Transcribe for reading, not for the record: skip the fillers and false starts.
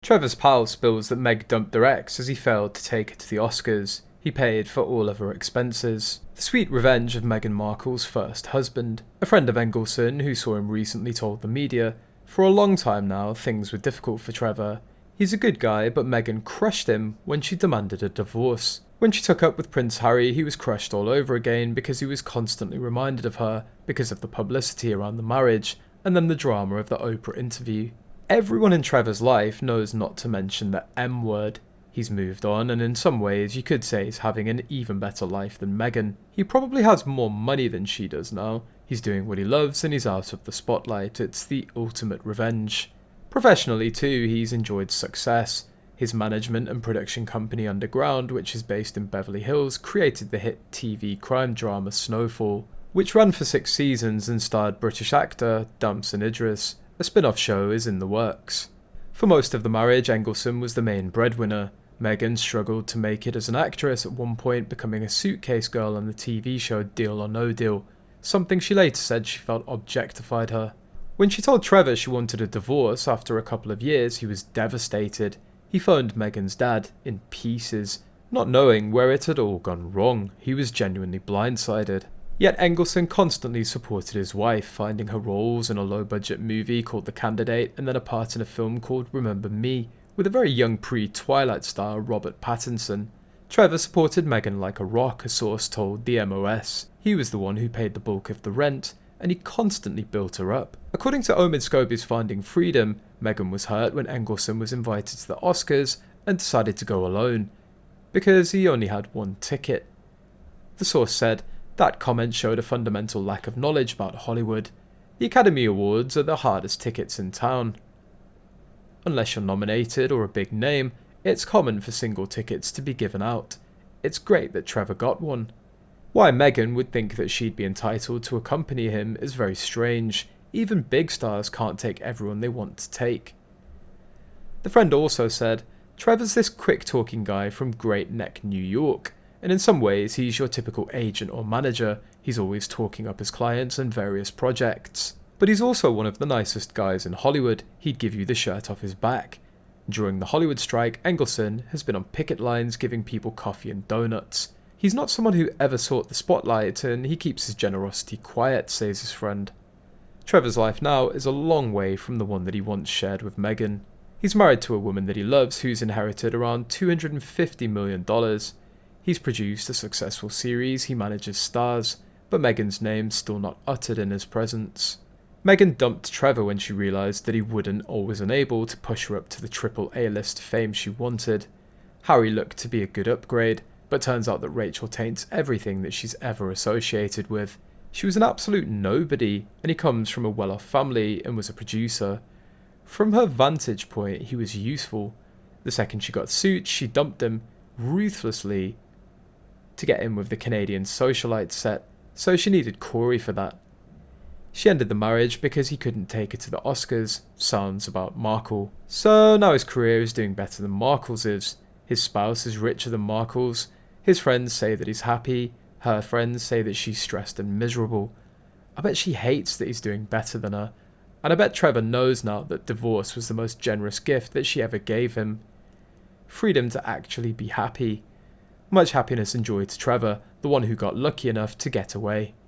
Trevor's pal spills that Meg dumped their ex as he failed to take her to the Oscars. He paid for all of her expenses. The sweet revenge of Meghan Markle's first husband. A friend of Engelson, who saw him recently, told the media, "For a long time now, things were difficult for Trevor. He's a good guy, but Meghan crushed him when she demanded a divorce. When she took up with Prince Harry, he was crushed all over again because he was constantly reminded of her, because of the publicity around the marriage, and then the drama of the Oprah interview. Everyone in Trevor's life knows not to mention the M word. He's moved on, and in some ways you could say he's having an even better life than Meghan. He probably has more money than she does now. He's doing what he loves and he's out of the spotlight. It's the ultimate revenge. Professionally too, he's enjoyed success. His management and production company Underground, which is based in Beverly Hills, created the hit TV crime drama Snowfall, which ran for 6 seasons and starred British actor Damson Idris. A spin-off show is in the works. For most of the marriage, Engelson was the main breadwinner. Meghan struggled to make it as an actress, at one point becoming a suitcase girl on the TV show Deal or No Deal, something she later said she felt objectified her. When she told Trevor she wanted a divorce after a couple of years, he was devastated. He phoned Meghan's dad, in pieces, not knowing where it had all gone wrong. He was genuinely blindsided. Yet Engelson constantly supported his wife, finding her roles in a low-budget movie called The Candidate and then a part in a film called Remember Me, with a very young pre-Twilight star Robert Pattinson. Trevor supported Meghan like a rock, a source told the MOS. He was the one who paid the bulk of the rent, and he constantly built her up. According to Omid Scobie's Finding Freedom, Meghan was hurt when Engelson was invited to the Oscars and decided to go alone, because he only had one ticket. The source said, "That comment showed a fundamental lack of knowledge about Hollywood. The Academy Awards are the hardest tickets in town. Unless you're nominated or a big name, it's common for single tickets to be given out. It's great that Trevor got one." Why Meghan would think that she'd be entitled to accompany him is very strange. Even big stars can't take everyone they want to take. The friend also said, "Trevor's this quick-talking guy from Great Neck, New York, and in some ways he's your typical agent or manager. He's always talking up his clients and various projects. But he's also one of the nicest guys in Hollywood. He'd give you the shirt off his back. During the Hollywood strike, Engelson has been on picket lines giving people coffee and donuts. He's not someone who ever sought the spotlight, and he keeps his generosity quiet," says his friend. Trevor's life now is a long way from the one that he once shared with Meghan. He's married to a woman that he loves who's inherited around $250 million. He's produced a successful series, he manages stars, but Meghan's name's still not uttered in his presence. Meghan dumped Trevor when she realised that he wouldn't or was unable to push her up to the triple A-list fame she wanted. Harry looked to be a good upgrade, but turns out that Rachel taints everything that she's ever associated with. She was an absolute nobody, and he comes from a well-off family and was a producer. From her vantage point, he was useful. The second she got sued, she dumped him, ruthlessly, to get in with the Canadian socialite set, so she needed Corey for that. She ended the marriage because he couldn't take her to the Oscars. Sounds about Markle. So now his career is doing better than Markle's is. His spouse is richer than Markle's. His friends say that he's happy. Her friends say that she's stressed and miserable. I bet she hates that he's doing better than her. And I bet Trevor knows now that divorce was the most generous gift that she ever gave him. Freedom to actually be happy. Much happiness and joy to Trevor, the one who got lucky enough to get away.